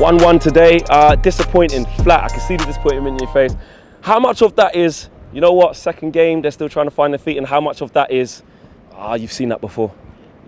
1-1 today. Disappointing, flat. I can see the disappointment in your face. How much of that is, you know what, second game, they're still trying to find their feet, and how much of that is, you've seen that before?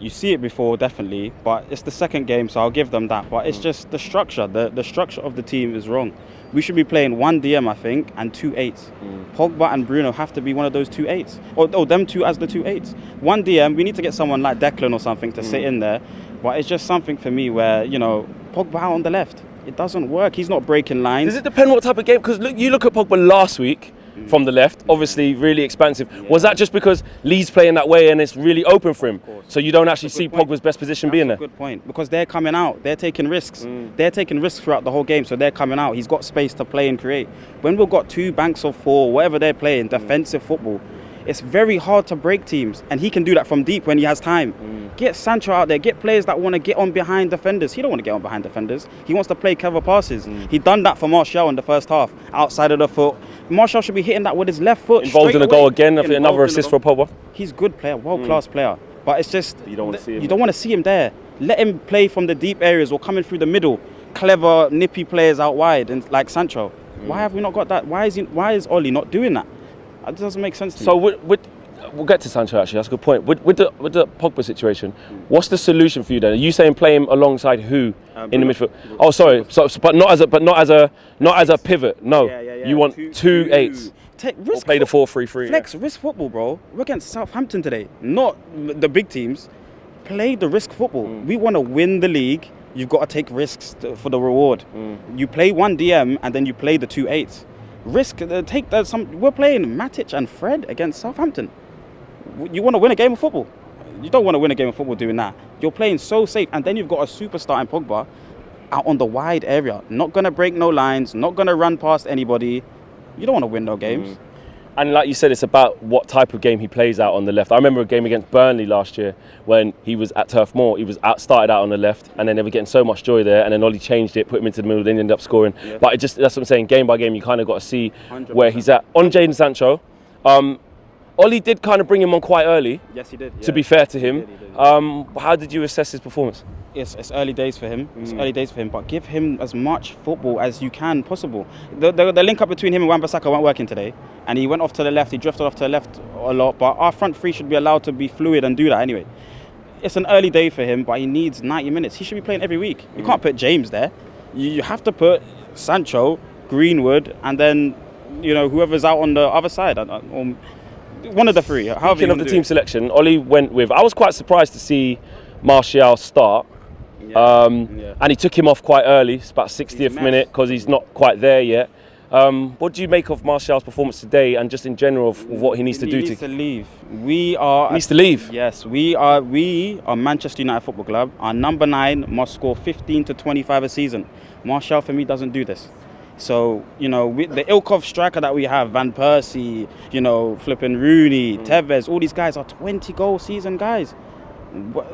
You see it before, definitely, but it's the second game, so I'll give them that. But it's just the structure. The structure of the team is wrong. We should be playing one DM, I think, and 2 8s. Pogba and Bruno have to be one of those 2 8s. Or them two as the 2 8s. One DM, we need to get someone like Declan or something to sit in there. But it's just something for me where, you know, Pogba out on the left. It doesn't work. He's not breaking lines. Does it depend what type of game? Because you look at Pogba last week from the left, obviously really expansive. Yeah. Was that just because Lee's playing that way and it's really open for him? So you don't actually see Pogba's best position being there? That's a good point. Because they're coming out. They're taking risks. They're taking risks throughout the whole game, so they're coming out. He's got space to play and create. When we've got 2 banks of 4, whatever they're playing, defensive football, it's very hard to break teams. And he can do that from deep when he has time. Get Sancho out there. Get players that want to get on behind defenders. He don't want to get on behind defenders. He wants to play clever passes. He done that for Martial in the first half, outside of the foot. Martial should be hitting that with his left foot. Involved in a goal again. I think another assist for Pogba. He's a good player, world-class player. But it's just, you don't want to see him. You don't want to see him there. Let him play from the deep areas or coming through the middle. Clever, nippy players out wide, and like Sancho. Why have we not got that? Why is Oli not doing that? That doesn't make sense to me. So we'll get to Sancho actually. That's a good point. With the Pogba situation, what's the solution for you then? Are you saying play him alongside who in the midfield? Oh, sorry. So, but not as a pivot. No, you want 2 8s. Play the 4-3-3. Flex risk football, bro. We're against Southampton today, not the big teams. Play the risk football. We want to win the league. You've got to take risks for the reward. You play one DM and then you play the 2 8s. Risk. Take that. We're playing Matic and Fred against Southampton. You want to win a game of football. You don't want to win a game of football doing that. You're playing so safe, and then you've got a superstar in Pogba out on the wide area. Not going to break no lines, not going to run past anybody. You don't want to win no games. And like you said, it's about what type of game he plays out on the left. I remember a game against Burnley last year when he was at Turf Moor. He was started out on the left, and then they were getting so much joy there, and then Ollie changed it, put him into the middle, then ended up scoring. Yeah. But that's what I'm saying, game by game, you kind of got to see 100%. Where he's at. On Jadon Sancho, Ollie did kind of bring him on quite early. Yes, he did. Yeah. To be fair to him. He did. How did you assess his performance? It's early days for him. It's early days for him, but give him as much football as you can possible. The link up between him and Wan-Bissaka weren't working today, and he went off to the left. He drifted off to the left a lot, but our front three should be allowed to be fluid and do that anyway. It's an early day for him, but he needs 90 minutes. He should be playing every week. You can't put James there. You have to put Sancho, Greenwood, and then whoever's out on the other side. One of the three. Speaking of the team selection, Ollie went with. I was quite surprised to see Martial start, and he took him off quite early. It's about 60th minute because he's not quite there yet. What do you make of Martial's performance today, and just in general of what he needs to do? He needs to leave. He needs to leave. Yes, we are Manchester United Football Club. Our number 9 must score 15 to 25 a season. Martial for me doesn't do this. So, the ilk of striker that we have, Van Persie, flipping Rooney, Tevez, all these guys are 20-goal season guys.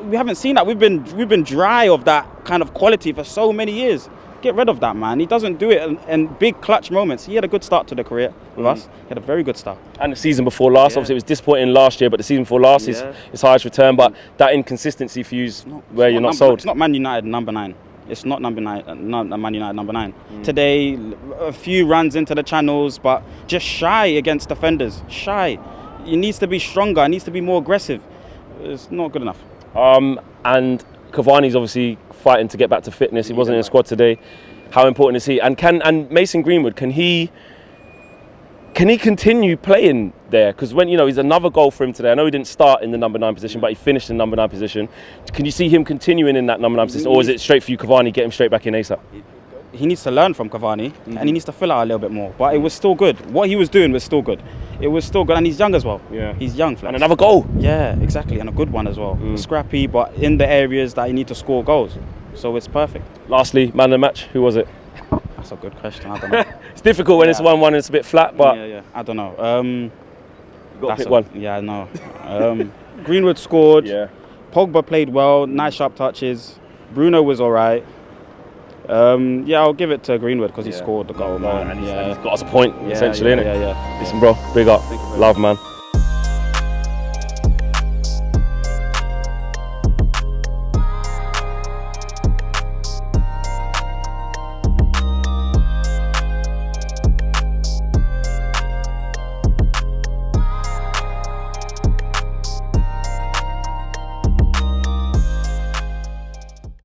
We haven't seen that. We've been dry of that kind of quality for so many years. Get rid of that, man. He doesn't do it in big clutch moments. He had a good start to the career with us. He had a very good start. And the season before last, obviously it was disappointing last year, but the season before last is his highest return. But that inconsistency for you is where you're not sold. It's not Man United number 9. It's not Man United number 9. Today, a few runs into the channels, but just shy against defenders. Shy. He needs to be stronger. He needs to be more aggressive. It's not good enough. And Cavani's obviously fighting to get back to fitness. He wasn't in the squad today. How important is he? And Mason Greenwood, can he continue playing there? Because when he's another goal for him today. I know he didn't start in the number 9 position, but he finished in the number 9 position. Can you see him continuing in that number 9 position, or is it straight for you, Cavani, get him straight back in ASAP? He needs to learn from Cavani, and he needs to fill out a little bit more. But it was still good. What he was doing was still good. It was still good, and he's young as well. Yeah, he's young. Flex. And another goal. Yeah, exactly, and a good one as well. Scrappy, but in the areas that you need to score goals. So it's perfect. Lastly, man of the match, who was it? That's a good question. I don't know. It's difficult when it's 1-1 and it's a bit flat, but I don't know. You got to pick one. Yeah, I know. Greenwood scored. Yeah. Pogba played well. Nice sharp touches. Bruno was all right. I'll give it to Greenwood because he scored the goal, man. And he's got us a point, essentially, innit? Yeah. Listen, bro, big up. Love, man.